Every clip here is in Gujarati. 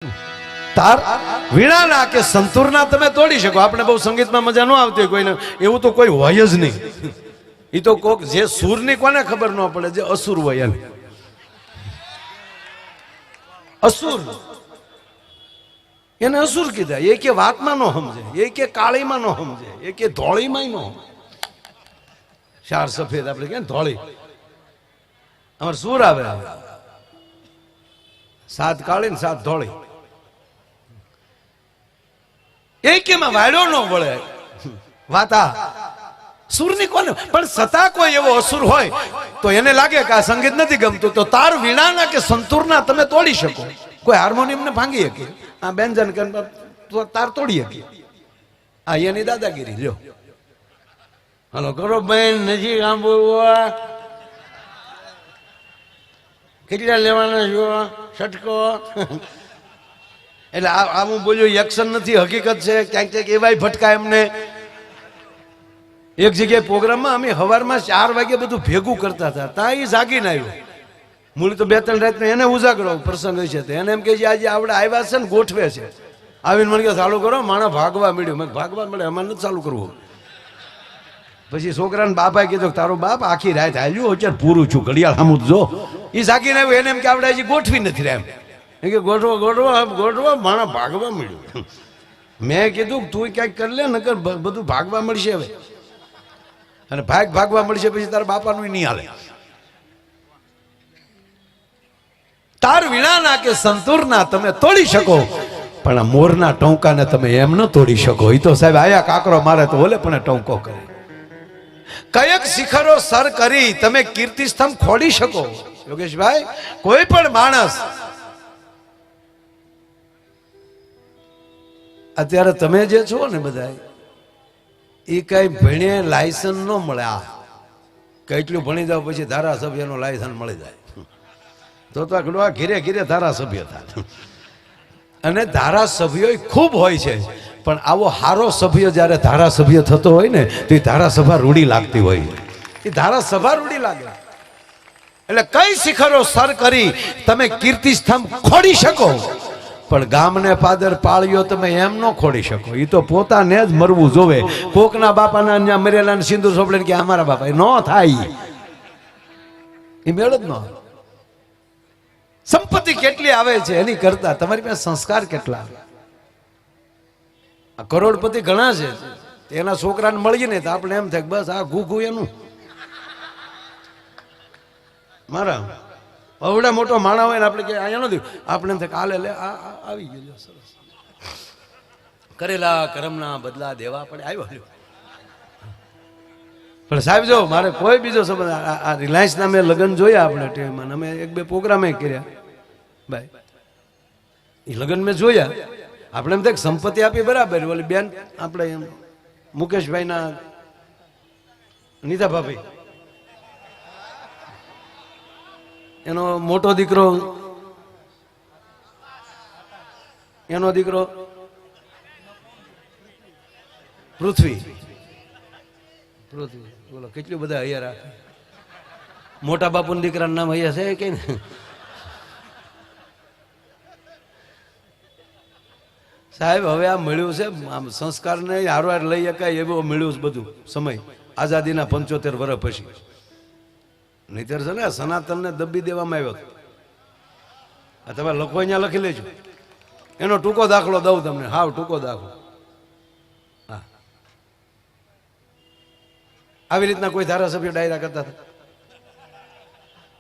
તાર વીણાના કે સંતૂરના તમે તોડી શકો. આપણે બહુ સંગીતમાં મજા ન આવતી હોય કોઈને, એવું તો કોઈ હોય જ નહીં. એ તો કોક જે સૂરની કોને ખબર ન પડે, જે અસુર હોય એને અસુર, એને અસુર કીધા. એ કે વાતમાં ન સમજે, એ કે કાળીમાં ન સમજે, એ કે ધોળીમાં ન સમજે. ચાર સફેદ આપણે કે ધોળી, અમારે સુર આવે, સાત કાળી ને સાત ધોળી. એકેમાં વાયડો ન વળે વાતા સુરની કોને. પણ છતાં કોઈ એવો અસુર હોય તો એને લાગે કે આ સંગીત નથી ગમતું, તો તાર વીણાના કે સંતૂરના તમે તોડી શકો. કોઈ હાર્મોનિયમ ને ભાંગી શકે, આ બેન્જન તાર તોડી શકે. આ એની દાદાગીરી. લ્યો હાલો કરો બેન, નજીક આમ બોલવા, કેટલા લેવાના છો, છટકો. એટલે આ હું બોલ્યો એક્શન નથી, હકીકત છે. ક્યાંક ક્યાંક એવાય ભટકા એમને. એક જગ્યાએ પ્રોગ્રામમાં અમે સવારમાં 4 વાગે બધું ભેગું કરતા હતા, ત્યાં એ જાગીને આવ્યો. મૂળ તો 2-3 રાત એને ઉજાગરો પ્રસંગ છે, તો એને એમ કે આજે આપણે આવ્યા છે ને ગોઠવે છે. આવીને મને કે ચાલુ કરો, માણસ ભાગવા મળ્યું. મેં ભાગવા મળે, અમારે નથી ચાલુ કરવું. પછી છોકરાને બાપાએ કીધું તારો બાપ આખી રાત હાલ્યું, અત્યારે પૂરું છું, ઘડિયાળ સામું જો. એ જાગીને આવ્યો, એને એમ કે આપણે હજી ગોઠવી નથી રહ્યા એમ કે ગોઠવો ગોઠવો ગોઠવો, માણસ ભાગવા મળ્યું. મેં કીધું તું ક્યાંક કરી લે, નકર બધું ભાગવા મળશે હવે. અને ભાગવા મળશે પછી તારા બાપાનું નહીં હાલે. તાર વીણાના કે સંતૂરના તમે તોડી શકો, પણ આ મોરના ટોંકાને તમે એમ ન તોડી શકો. એ તો સાહેબ આયા કાકરો મારે તો ઓલે પણ ટોંકો કરે. કયક શિખરો સર કરી તમે કીર્તિ સ્તંભ ખોડી શકો. યોગેશભાઈ, કોઈ પણ માણસ અત્યારે તમે જે છો ને બધા, એ કઈ ભણે લાયસન્સ ન મળે. આ કેટલું ભણી જાવ પછી ધારાસભ્યનો લાયસન્સ મળી જાય તો આ ઘીરે ઘીરે ધારાસભ્ય થાય. અને ધારાસભ્યો ખૂબ હોય છે, પણ આવો હારો સભ્ય જ્યારે ધારાસભ્ય થતો હોય ને, તો એ ધારાસભા રૂડી લાગતી હોય. એ ધારાસભા રૂડી લાગે. એટલે કઈ શિખરો સર કરી તમે કીર્તિ સ્તંભ ખોડી શકો, પણ ગામને પાદર પાળ્યો તમે એમ ન ખોડી શકો. એ તો પોતાને જ મરવું જોવે. કોકના બાપાના ત્યાં મરેલા સિંદૂર સોપડે કે અમારા બાપા, એ ન થાય. એ મેળ જ ન. સંપત્તિ કેટલી આવે છે એની કરતા તમારી પાસે સંસ્કાર કેટલા. આ કરોડપતિ ઘણા છે, એના છોકરાને મળીએ ને તો આપણે એમ થાય બસ આ ઘૂઘું એનું. મારા અવડા મોટો માણા હોય ને આપણે કે અહીંયા નથી, આપણે એમ થાય કાલે લે આવી ગયો, સરસ કરેલા કરમના બદલા દેવા પડે. આવ્યો પણ સાહેબ જો મારે કોઈ બીજો સંબંધ, આ રિલાયન્સના મેં લગ્ન જોયા આપણે ટીવીમાં, અમે 1-2 પ્રોગ્રામે કર્યા ભાઈ. એ લગ્ન મેં જોયા. આપણે એમ થાય સંપત્તિ આપી બરાબર, ઓલી બેન આપણે એમ મુકેશભાઈના નીતા ભાભી, એનો મોટો દીકરો, એનો દીકરો પૃથ્વી, બોલો કેટલું બધા હૈયા રાખે. મોટા બાપુના દીકરાનું નામ હૈયા છે કે ને. સાહેબ હવે આ મળ્યું છે, આમ સંસ્કારને હારવાર લઈ શકાય એવું મળ્યું છે બધું. સમય આઝાદીના 75 વર્ષ પછી. નહીતર છે ને સનાતનને દબી દેવામાં આવ્યો. તમે લખો અહીંયા લખી લેજો, એનો ટૂંકો દાખલો દઉં તમને, હાવ ટૂંકો દાખલો. હા, આવી રીતના કોઈ ધારાસભ્ય ડાયરા કરતા હતા.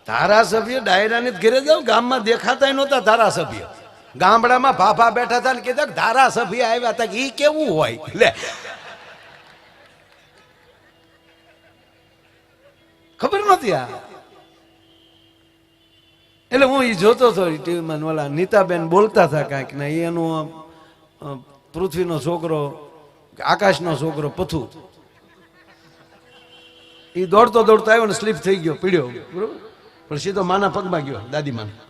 ધારાસભ્ય ડાયરાની ઘેરે જાવ, ગામમાં દેખાતા નહોતા ધારાસભ્ય. ગામડામાં ભાભા બેઠા હતા ને કીધા ધારાસભ્ય આવ્યા હતા. એ કેવું હોય લે, ખબર નથી આ. એટલે હું એ જોતો હતો ટીવીમાં, ઓલા નીતાબેન બોલતા હતા કાંઈક ને, એનું પૃથ્વીનો છોકરો, આકાશનો છોકરો પથુ, એ દોડતો દોડતો આવ્યો ને સ્લીપ થઈ ગયો, પીડ્યો બરોબર, પણ સીધો માના પગમાં ગયો, દાદીમાના.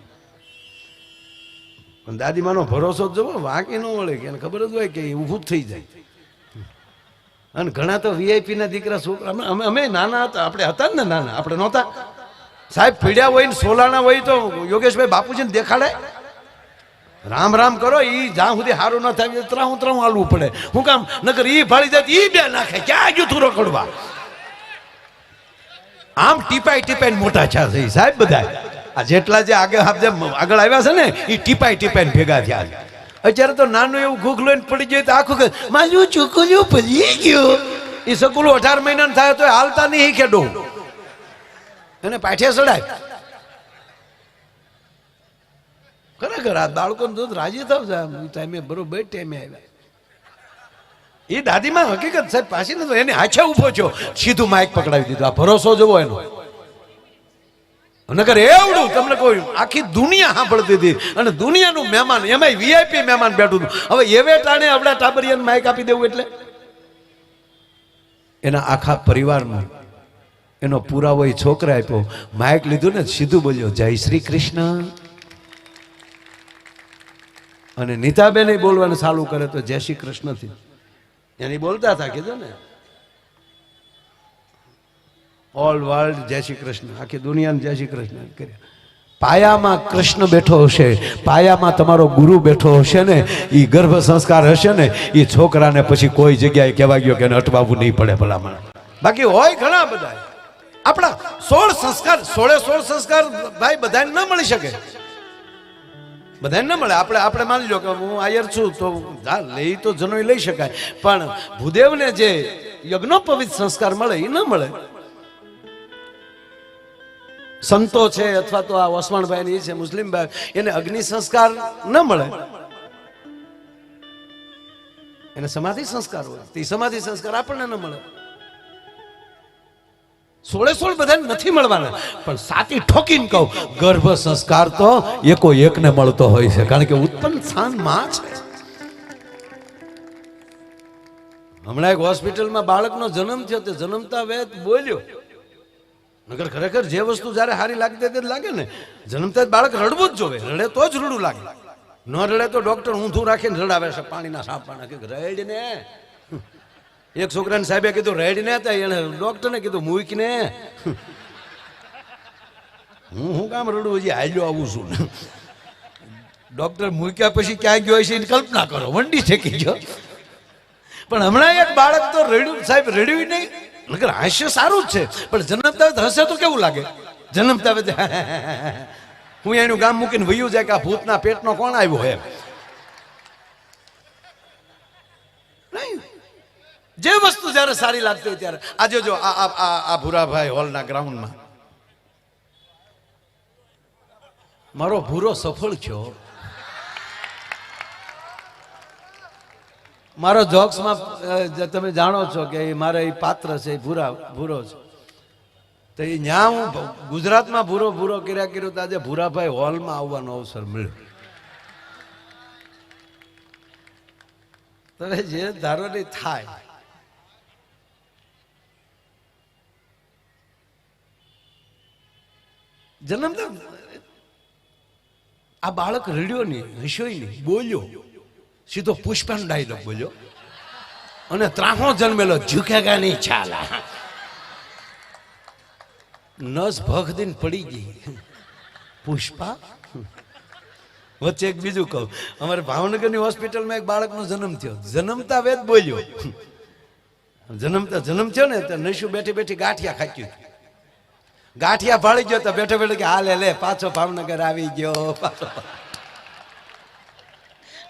પણ દાદીમાનો ભરોસો જ જોવો, વાંકી ન વળે કે ખબર જ હોય કે ઊભું જ થઈ જાય. અને ઘણા તો વીઆઈપી ના દીકરા છોકરા, અમે નાના હતા, આપણે હતા ને નાના, આપણે નહોતા સાહેબ. પીડ્યા હોય ને સોલાના હોય તો યોગેશભાઈ બાપુજીને દેખાડે. રામ રામ કરો, ઈ જ્યાં સુધી સારું ન થાય ત્રાહું ત્રાહું હાલવું પડે. હું કામ નકર ઈ ફાળી જાય ઈ બે નાખે, ક્યાં ગયું તું રખડવા? આમ ટીપાઈ ટીપાઈ મોટા છે સાહેબ બધા. આ જેટલા જે આગળ આવ્યા છે ને એ ટીપાઈ ટીપાઈ ભેગા થયા. અત્યારે તો નાનું એવું ઘૂઘલું પડી જાય તો આખું મારું ચૂકલ્યું પડી ગયું. એ સકુલું 18 મહિના થાય તો હાલતા નહીં ખેડો એને પાઠે ચડાય. ખરેખર આ બાળકોને દૂધ રાજી થાવ ટાઈમે બરોબર ટાઈમે આવ્યા. એ દાદીમાં હકીકત સાહેબ પાછી નતો, એને હાચે ઉભો થયો, સીધું માઇક પકડાવી દીધું. આ ભરોસો જોવો એનો. નકર એવડું તમને કોઈ આખી દુનિયા સાંભળતી હતી અને દુનિયાનું મહેમાન, એમાં વીઆઈપી મહેમાન બેઠું હતું. હવે એવે ટાણે આપણા ટાબરિયાને માઇક આપી દેવું એટલે એના આખા પરિવારમાં એનો પુરાવો એ છોકરા આપ્યો. માઇક લીધું ને સીધું બોલ્યો જય શ્રી કૃષ્ણ. અને નીતાબેન બોલવાનું ચાલુ કરે તો જય શ્રી કૃષ્ણ થી એની બોલતા હતા. કીધું ને ઓલ વર્લ્ડ જય શ્રી કૃષ્ણ, આખી દુનિયાને જય શ્રી કૃષ્ણ કર્યા. પાયામાં કૃષ્ણ બેઠો હશે, પાયામાં તમારો ગુરુ બેઠો હશે ને, એ ગર્ભ સંસ્કાર હશે ને, એ છોકરાને પછી કોઈ જગ્યાએ કહેવા ગયો કે એને અટવાવું નહીં પડે ભલામણ. બાકી હોય ઘણા બધા આપણા 16 સંસ્કાર, 16 સંસ્કાર ભાઈ બધાને ન મળી શકે, બધાને ન મળે. આપણે માની લો કે હું આયર છું તો લઈ તો જનોઈ લઈ શકાય, પણ ભૂદેવને જે યજ્ઞોપવિત સંસ્કાર મળે એ ન મળે. સંતો છે અથવા તો આ ઓસમાણભાઈ છે મુસ્લિમભાઈ, એને અગ્નિ સંસ્કાર ન મળે, એને સમાધિ સંસ્કાર હોય. તે સમાધિ સંસ્કાર આપણને ન મળે. 16 બધાને નથી મળવાના, પણ સાચી ઠોકીને કહું ગર્ભ સંસ્કાર તો એકો એકને મળતો હોય છે, કારણ કે ઉત્પન્ન સ્થાન માં છે. હમણાં એક હોસ્પિટલમાં બાળકનો જન્મ થયો, તે જન્મતા વેત બોલ્યો. નગર ખરેખર જે વસ્તુ જયારે સારી લાગતી તે લાગે ને, જન્મતા બાળક રડવું જ જોવે, રડે તો જ રડું લાગે. ન રડે તો ડોક્ટર ઊંધું રાખીને રડાવે છે, પાણીના સાપવાના કે રેડ ને. એક છોકરાને સાહેબે કીધું રેડ ને હતા, એને ડોક્ટરને કીધું મૂક ને. હું કામ રડું, હજી હાલ્યો આવું છું. ડોક્ટર મૂક્યા પછી ક્યાં ગયો છે એની કલ્પના કરો, વંડી ઠેકી ગયો. પણ હમણાં એક બાળક તો રડ્યું સાહેબ, રડ્યું નહીં. નકર હાસ્ય સારું જ છે, પણ જન્મતા હશે તો કેવું લાગે? જન્મતા હું એનું ગામ મૂકીને વયું જાય કે આ ભૂતના પેટનો કોણ આવ્યો એમ. જે વસ્તુ જયારે સારી લાગતી હોય ત્યારે. આજે જો આ ભૂરાભાઈ હોલના ગ્રાઉન્ડમાં મારો ભૂરો સફળ થયો. મારો જોક્સમાં તમે જાણો છો કે મારે એ પાત્ર છે, ભૂરો છે. તો એ ન્યા હું ગુજરાતમાં ભૂરો કર્યો તો આજે ભૂરાભાઈ હોલમાં આવવાનો અવસર મળ્યો. તમે જે ધારો નહીં થાય. જન્મતા આ બાળક રડ્યો નહીં, હસ્યો નહીં, બોલ્યો, સીધો પુષ્પાનો ડાયલોગ બોલ્યો અને ત્રાહો જન્મેલો ઝુકેગા નહીં ચાલા. નસ ભખ દિન પડી ગઈ. પુષ્પા. વચ્ચે એક બીજું કહું, અમારે ભાવનગરની હોસ્પિટલમાં એક બાળકનો જન્મ થયો, જન્મતા વેદ બોલ્યો. જન્મ થયો ને તો નશુ બેઠી બેઠી ગાંઠિયા ખાચ્યું. ગાંઠિયા ભાળી ગયો તો બેઠો બેઠો કે હાલે લે પાછો ભાવનગર આવી ગયો.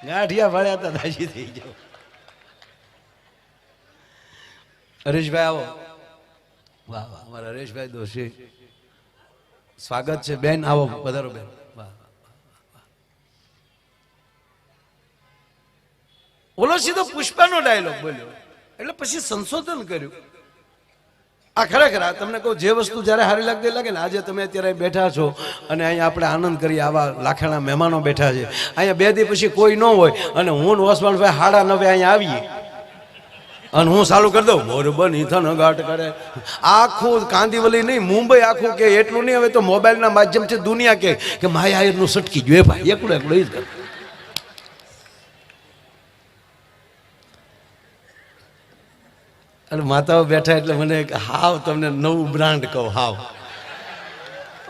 ગાંઠિયા ભાળ્યા તો દાજી થઈ ગયો. હરેશભાઈ આવો. વાહ વાહ, અમારા હરેશભાઈ દોશી, સ્વાગત છે. બેન આવો, પધારો બેન. વાહ. ઓલો સીધો પુષ્પાનો ડાયલોગ બોલ્યો, એટલે પછી સંશોધન કર્યું. આ ખરેખર તમને કહું, જે વસ્તુ જયારે સારી લાગતી લાગે ને, આજે તમે અત્યારે બેઠા છો અને અહીંયા આપણે આનંદ કરીએ, આવા લાખાણા મહેમાનો બેઠા છે અહીંયા. 2 દી પછી કોઈ ન હોય અને હું ઓસમાણભાઈ 9:30 અહીંયા આવીએ અને હું ચાલુ કરી દઉં મોર બની થનગાટ કરે. આખું કાંદીવલી નહીં, મુંબઈ આખું કે એટલું નહીં. હવે તો મોબાઈલના માધ્યમથી દુનિયા કે માયાનું સટકી ગયું. ભાઈ એકલું એ જ કરે. અને માતાઓ બેઠા એટલે મને હાવ તમને નવું બ્રાન્ડ કહું. હાવ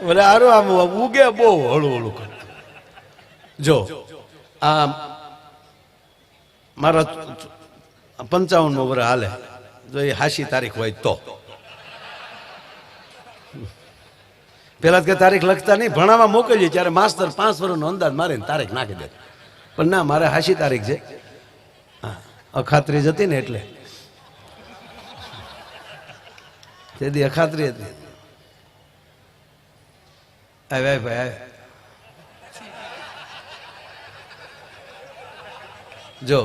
બોલે આરો આમ ઉગે બહુ હળું હળું કરે. જો આ મારા 55મો વર્ષ હાલે, જો એ હાશી તારીખ હોય તો. પેલા કે તારીખ લખતા નહીં, ભણાવવા મોકલીએ ત્યારે માસ્તર 5 વર્ષનો અંદાજ મારે તારીખ નાખી દે, પણ ના, મારે હાશી તારીખ છે. હા, અખાત્રી જ હતી ને એટલે તેથી અખાત્રી હતી. ભાઈ ભાઈ જો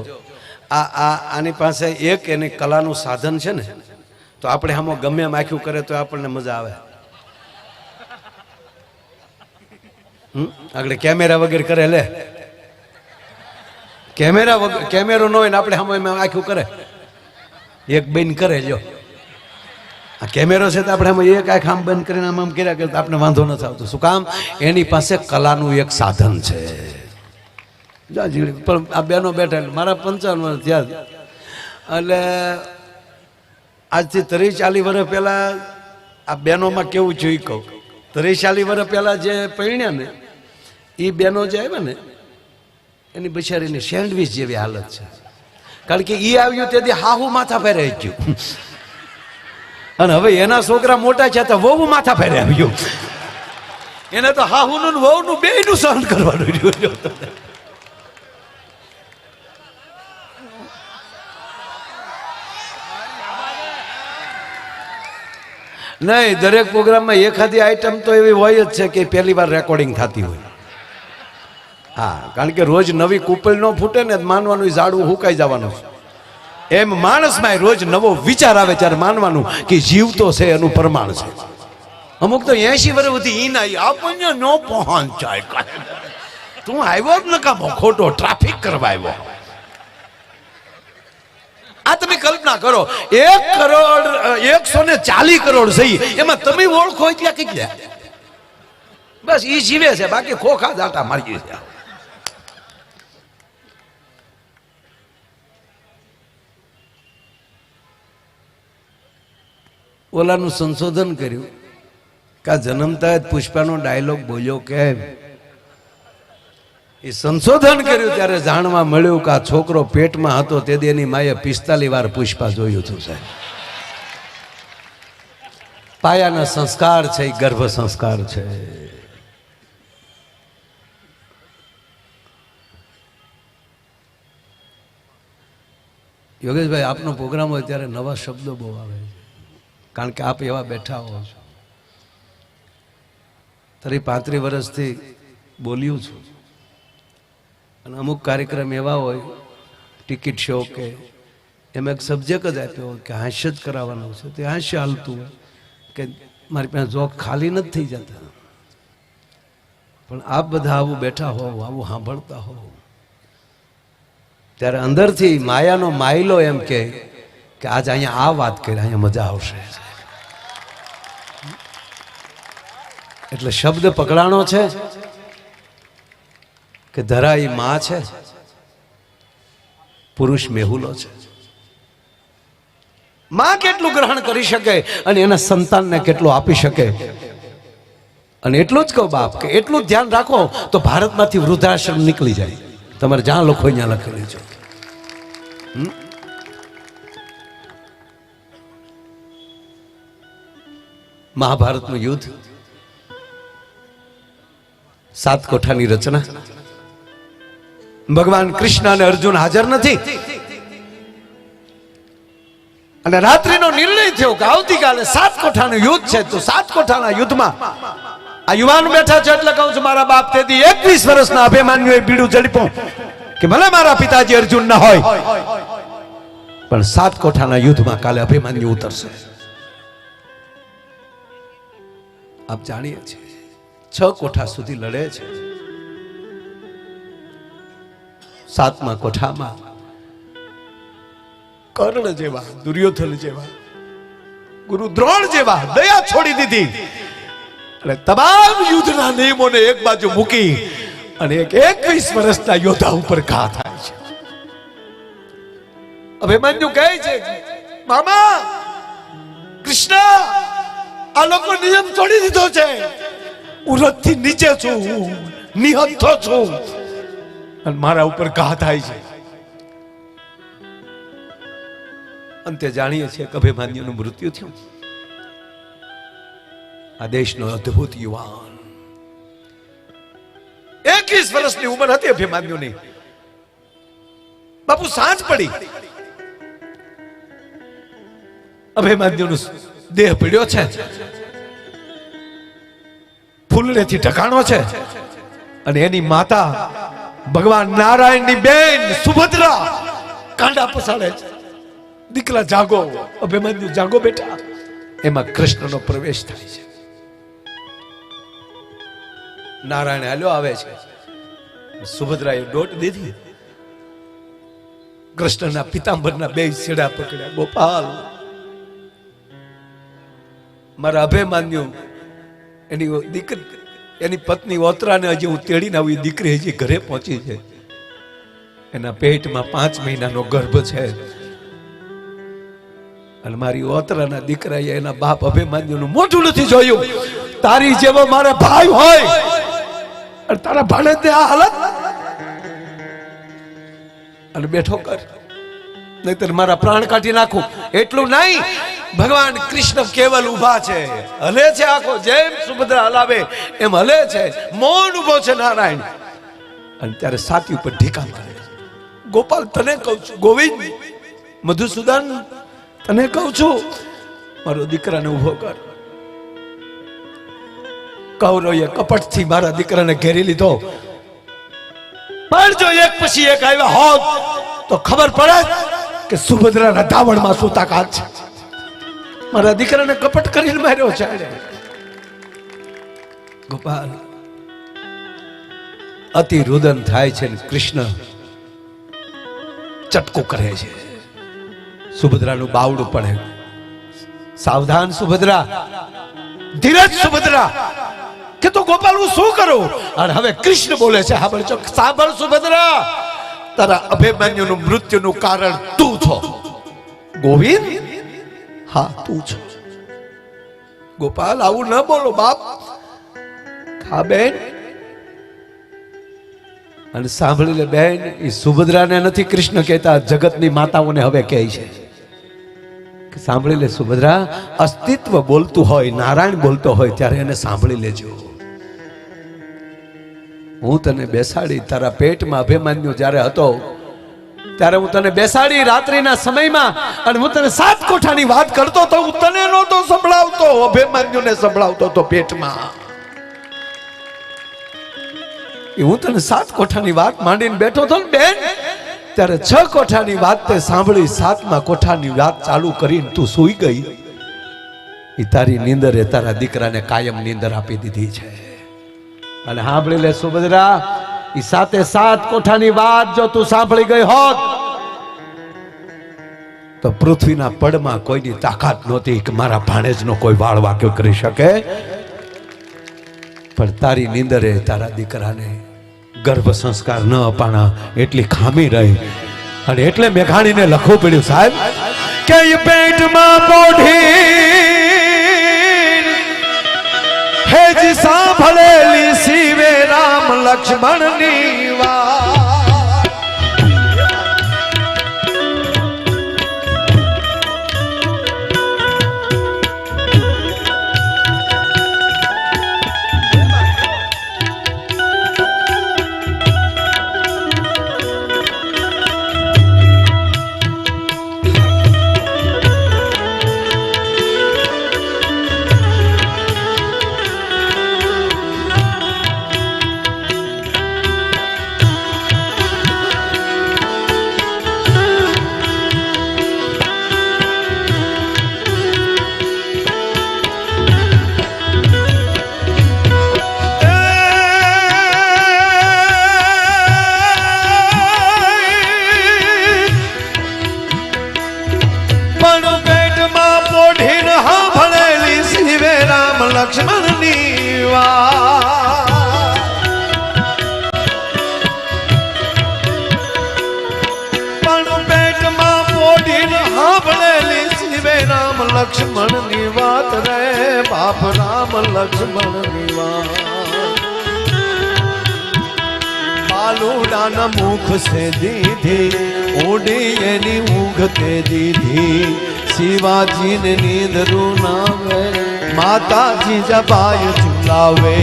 આની પાસે એક એની કલાનું સાધન છે ને, તો આપણે આમાં ગમે એમ આખ્યું કરે તો આપણને મજા આવે. આગળ કેમેરા વગેરે કરે, લે કેમેરા વગર, કેમેરો ન હોય ને આપણે આમાં આખ્યું કરે, એક બેન કરે. જો આ કેમેરો છે તો આપણે આમાં એક આંખ આમ બંધ કરીને આમ કર્યા કરતા આપણે વાંધો નથી આવતો. શું કામ? એની પાસે કલાનું એક સાધન છે. પણ આ બેનો બેઠા, મારા 55 વર્ષ થયા, એટલે આજથી 30-40 વર્ષ પહેલા આ બહેનોમાં કેવું છે એ કહું. 30-40 વર્ષ પહેલા જે પરણ્યા ને એ બહેનો જે આવ્યા ને, એની બિચારીની સેન્ડવીચ જેવી હાલત છે. કારણ કે એ આવ્યું તેથી હાહુ માથા ફેરે ગયું, અને હવે એના છોકરા મોટા છે તો વહુ માથા ફેરે આવ્યું. એને તો હાહુનું વહુનું બેયનું સહન કરવાનું રહ્યું. નહીં, દરેક પ્રોગ્રામમાં એખાદી આઈટમ તો એવી હોય જ છે કે પહેલી વાર રેકોર્ડિંગ થતી હોય. હા, કારણ કે રોજ નવી કુપલ ન ફૂટે ને, માનવાનું ઝાડવું હુકાઈ જવાનું છે. એમ માણસમાં રોજ નવો વિચાર આવે ત્યારે માનવાનું કે જીવતો છે એનું પ્રમાણ છે. અમુક તો 80 વર્ષ સુધી ઈ ના આપણને ન પહોંચાય, તું આવ્યો જ નકામો, ખોટો ટ્રાફિક કરવા આવ્યો. આ તમે કલ્પના કરો, 1 કરોડ 140 કરોડ સહી, એમાં તમે ઓળખો એટલે કેટલા? બસ ઈ જીવે છે, બાકી ખોખા દાટા મારી છે. ઓલાનું સંશોધન કર્યું કે આ જન્મતા જ પુષ્પાનો ડાયલોગ બોલ્યો કેમ? એ સંશોધન કર્યું ત્યારે જાણવા મળ્યું કે આ છોકરો પેટમાં હતો તેથી એની માએ 45 વાર પુષ્પા જોયું હતું. સાહેબ, પાયાના સંસ્કાર છે, ગર્ભ સંસ્કાર છે. યોગેશભાઈ, આપનો પ્રોગ્રામ હોય ત્યારે નવા શબ્દો બહુ આવે છે, કારણ કે આપ એવા બેઠા હો છો. 35 વર્ષથી બોલ્યું છું, અને અમુક કાર્યક્રમ એવા હોય, ટિકિટ શો કે એમ એક સબ્જેક્ટ જ આપ્યો હોય કે હાસ્ય જ કરાવવાનું છે, તે હાસ્ય હાલતું હોય કે મારી પાસે જોક ખાલી નથી થઈ જતા. પણ આપ બધા આવું બેઠા હો, આવું સાંભળતા હો, ત્યારે અંદરથી માયાનો માયલો એમ કે આજે અહીંયા આ વાત કરી, અહીંયા મજા આવશે. એટલે શબ્દ પકડાણો છે કે ધરા ઈ માં છે, પુરુષ મેહુલો છે. માં કેટલું ગ્રહણ કરી શકે અને એના સંતાનને કેટલું આપી શકે. અને એટલું જ કહો બાપ કે એટલું જ ધ્યાન રાખો તો ભારતમાંથી વૃદ્ધાશ્રમ નીકળી જાય. તમારે જ્યાં લખો ત્યાં લખી લેજો. મહાભારતનું યુદ્ધ, 7 કોઠાની રચના. ભગવાન કૃષ્ણ અને અર્જુન હાજર નથી, અને રાત્રિનો નિર્ણય થયો કે આવતીકાલે 7 કોઠાનું યુદ્ધ છે. તો 7 કોઠાના યુદ્ધમાં આ યુવાન બેઠા છે. એટલે કહું છું, મારા બાપ તેથી 21 વર્ષના અભિમાન્યુએ બીડું ઝડપ્યું કે ભલે મારા પિતાજી અર્જુન ના હોય, પણ 7 કોઠાના યુદ્ધમાં કાલે અભિમાન્યુ ઉતરશે. આપ જાણીએ છીએ 6 કોઠા સુધી લડે છે. 7મા કોઠામાં કર્ણ જેવા, દુર્યોધન જેવા, ગુરુ દ્રોણ જેવા દયા છોડી દીધી અને તમામ યુદ્ધના નિયમોને એક બાજુ મૂકી અને એક 21 વર્ષના યોદ્ધા ઉપર ઘા થાય છે. અભિમન્યુ કહે છે, મામા કૃષ્ણ, આ લોકો નિયમ તોડી દીધો છે. હું રથથી નીચે છું, નિહત્થો છું. અને મારા ઉપર ઘા થાય છે. અંતે જાણીએ છીએ કે અભિમન્યુનું મૃત્યુ થયું. આ દેશનો અદ્ભુત યુવાન 21 વર્ષની ઉંમર હતી અભિમન્યુની. બાપુ સાંજ પડી, અભિમન્યુનો દેહ પડ્યો છે, ફૂલનેથી ઢકાણો છે, અને એની માતા ભગવાન નારાયણની બેન સુભદ્રા કાંડા પસાડે છે. દીકરા જાગો, અભિમન્યુ જાગો બેટા. એમાં કૃષ્ણનો પ્રવેશ થાય છે. નારાયણ હાલ્યો આવે છે. સુભદ્રાએ દોટ દીધી. કૃષ્ણના પિતાંબરના બે છેડા પકડ્યા. ગોપાલ, મારા અભિમન્યુ એની દીકરી, એની પત્ની ઓતરાને હજી હું તેડીને આવી. દીકરી હજી ઘરે પહોંચી છે. એના પેટમાં 5 મહિનાનો ગર્ભ છે. અને મારી ઓતરાના દીકરાએ એના બાપ અભિમન્યુનું મોઢું નથી જોયું. તારી જેવો મારે ભાઈ હોય અને તારા ભાણેજને આ હાલત. અને બેઠો કર, નહીતર મારા પ્રાણ કાઢી નાખું. એટલું નહીં, ભગવાન કૃષ્ણ કેવલ ઉભા છે, હલે છે આખો. જેમ સુભદ્રા હલાવે એમ હલે છે. મૌન ઉભો છે નારાયણ. અને ત્યારે છાતી ઉપર ઢીકા મારે. ગોપાલ, તને કહું છું, ગોવિંદ, મધુસૂદન, તને કહું છું, મારો દીકરાને ઉભો કર. કૌરવોએ કપટથી મારા દીકરાને ઘેરી લીધો. પણ જો એક પછી એક આવ્યા હોત તો ખબર પડે કે સુભદ્રાના ધાવણમાં શું તાકાત છે. મારા દીકરાને કપટ કરીને માર્યો છે. ગોપાલ, અતિ રુદન થાય છે ને કૃષ્ણ ચટકો કરે છે. સુભદ્રાનું બાવડું પડે. સાવધાન સુભદ્રા, ધીરજ સુભદ્રા. કે તો ગોપાલ હું શું કરું? અને હવે કૃષ્ણ બોલે છે, સાંભળ સુભદ્રા, તારા અભિમન્યુનું મૃત્યુનું કારણ તું છો. ગોવિંદ, હા તું છો. ગોપાલ, આવું ન બોલો બાપ. હા બેન. અને સાંભળી લે બેન, એ સુભદ્રાને નથી કૃષ્ણ કહેતા, જગતની માતાઓને હવે કહે છે. સાંભળી લે સુભદ્રા, અસ્તિત્વ બોલતું હોય, નારાયણ બોલતો હોય ત્યારે એને સાંભળી લેજો. હું તને બેસાડી, તારા પેટમાં અભિમન્યુ જ્યારે હતો ત્યારે હું તને બેસાડી રાત્રિના સમયમાં, અને હું તને 7 કોઠાની વાત કરતો તો. હું તને નહોતો સંભળાવતો, અભિમન્યુને સંભળાવતો તો પેટમાં. હું તને 7 કોઠાની વાત માંડીને બેઠો હતો ને બેન, ત્યારે 6 કોઠાની વાત તે સાંભળી. 7મા કોઠાની વાત ચાલુ કરીને તું સૂઈ ગઈ. એ તારી નીંદરે તારા દીકરાને કાયમ નીંદર આપી દીધી છે. અને સાંભળી લે સુભદ્રા, એ 7 કોઠાની વાત જો તું સાંભળી ગઈ હોત તો પૃથ્વીના પડમાં કોઈની તાકાત નહોતી કે મારા ભાણેજનો કોઈ વાળ વાક્યો કરી શકે. પણ તારી નીંદરે તારા દીકરાને ગર્ભ સંસ્કાર ન અપાણા એટલી ખામી રહી. અને એટલે મેઘાણીને લખવું પડ્યું સાહેબ કે પેટમાં પોઢી હેજી સાંભળેલી શિવે રામ લક્ષ્મણની વાત. લક્ષ્મણની વાત પણ પેટમાં પોઢીને સાંભળેલી શિવે રામ લક્ષ્મણની વાત રે બાપ રામ લક્ષ્મણની વાત. બાલુડાના મુખ સે દીધી ઓડી એની ઊંઘ તે દીધી શિવાજીને નીંદરું નાવે માતાજી જબાય ઝુલાવે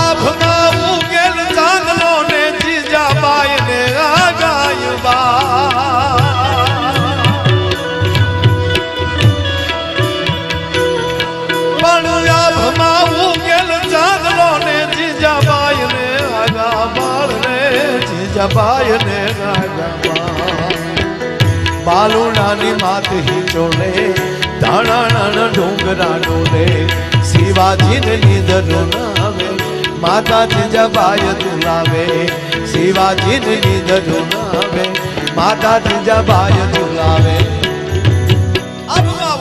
આભમાં ઉગેલ ચાંદલો ને જીજાબાઈ ને આગાયબા જબાય ને બાલુડાની માત હિચોલે ધાણાના ડુંગરા ડોલે શિવાજીને નીંદરો નાવે માતાજી જબાય ઝુલાવે શિવાજીને નીંદરો નાવે માતાજી જબાય ઝુલાવે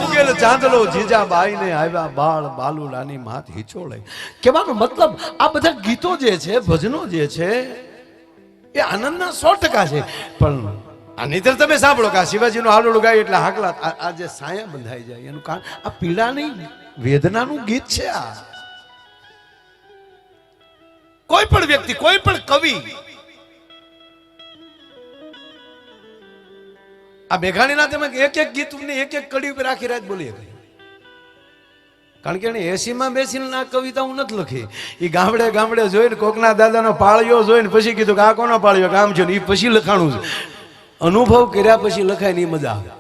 ઉગેલ ચાંદલો જીજાબાઈ ને આવ્યા બાળ બાલુડાની માત હિચોલે કહેવાનો મતલબ આ બધા ગીતો જે છે ભજનો જે છે એ આનંદના 100% છે પણ આ નહીતર તમે સાંભળો કે શિવાજીનું હાલોડું ગાય એટલે હાકલા આ જે સાયા બંધાઈ જાય એનું કારણ આ પીડાની વેદનાનું ગીત છે આ કોઈ પણ વ્યક્તિ કોઈ પણ કવિ આ મેઘાણીના તમે એક એક ગીત એક એક કડી ઉપર આખી રાત બોલીએ કારણ કે એને 80 માં બેસીને આ કવિતા હું નથી લખી એ ગામડે ગામડે જોઈને કોકના દાદાનો પાળ્યો જોઈને પછી કીધું કે આ કોનો પાળ્યો કામ છે ને એ પછી લખાણું છે અનુભવ કર્યા પછી લખાય ને એ મજા આવે